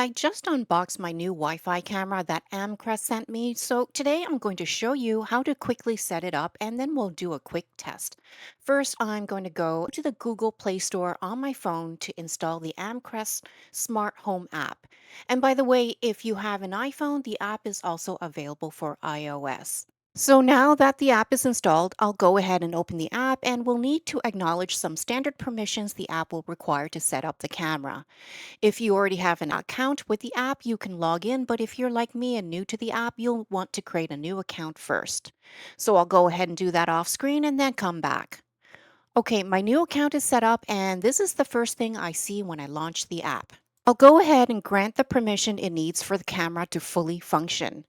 I just unboxed my new Wi-Fi camera that Amcrest sent me, so today I'm going to show you how to quickly set it up and then we'll do a quick test. First, I'm going to go to the Google Play Store on my phone to install the Amcrest Smart Home app. And by the way, if you have an iPhone, the app is also available for iOS. So now that the app is installed, I'll go ahead and open the app and we'll need to acknowledge some standard permissions the app will require to set up the camera. If you already have an account with the app, you can log in, but if you're like me and new to the app, you'll want to create a new account first. So I'll go ahead and do that off screen and then come back. Okay, my new account is set up and this is the first thing I see when I launch the app. I'll go ahead and grant the permission it needs for the camera to fully function.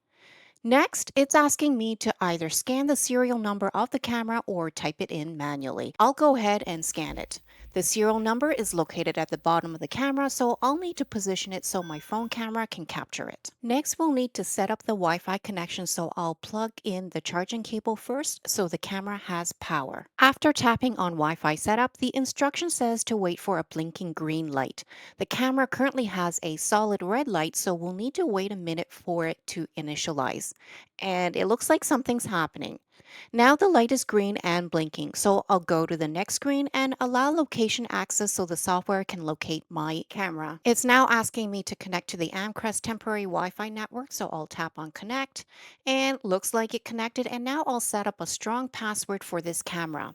Next, it's asking me to either scan the serial number of the camera or type it in manually. I'll go ahead and scan it. The serial number is located at the bottom of the camera, so I'll need to position it so my phone camera can capture it. Next, we'll need to set up the Wi-Fi connection, so I'll plug in the charging cable first so the camera has power. After tapping on Wi-Fi setup, the instruction says to wait for a blinking green light. The camera currently has a solid red light, so we'll need to wait a minute for it to initialize. And it looks like something's happening. Now the light is green and blinking, so I'll go to the next screen and allow location access so the software can locate my camera. It's now asking me to connect to the Amcrest temporary Wi-Fi network, so I'll tap on connect and looks like it connected, and now I'll set up a strong password for this camera.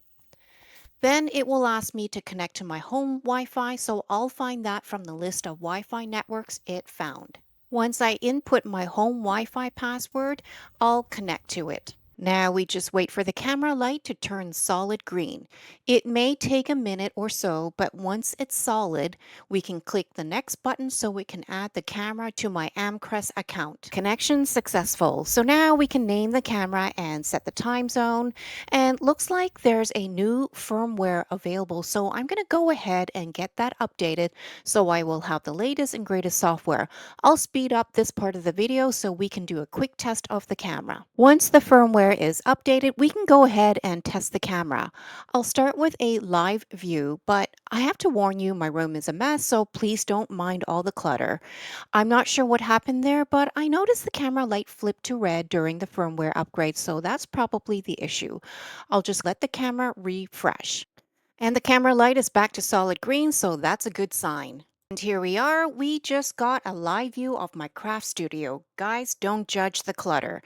Then it will ask me to connect to my home Wi-Fi, so I'll find that from the list of Wi-Fi networks it found. Once I input my home Wi-Fi password, I'll connect to it. Now we just wait for the camera light to turn solid green. It may take a minute or so, but once it's solid, we can click the next button so we can add the camera to my Amcrest account. Connection successful. So now we can name the camera and set the time zone. And looks like there's a new firmware available, so I'm going to go ahead and get that updated so I will have the latest and greatest software. I'll speed up this part of the video so we can do a quick test of the camera. Once the firmware is updated, we can go ahead and test the camera. I'll start with a live view, but I have to warn you, my room is a mess, so please don't mind all the clutter. I'm not sure what happened there, but I noticed the camera light flipped to red during the firmware upgrade, so that's probably the issue. I'll just let the camera refresh. And the camera light is back to solid green, so that's a good sign. And here we are. We just got a live view of my craft studio. Guys, don't judge the clutter.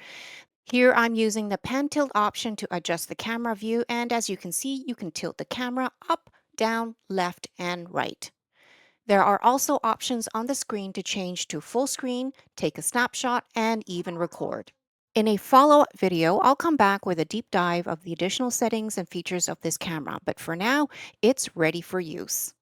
Here I'm using the pan tilt option to adjust the camera view, and as you can see, you can tilt the camera up, down, left, and right. There are also options on the screen to change to full screen, take a snapshot, and even record. In a follow-up video, I'll come back with a deep dive of the additional settings and features of this camera, but for now, it's ready for use.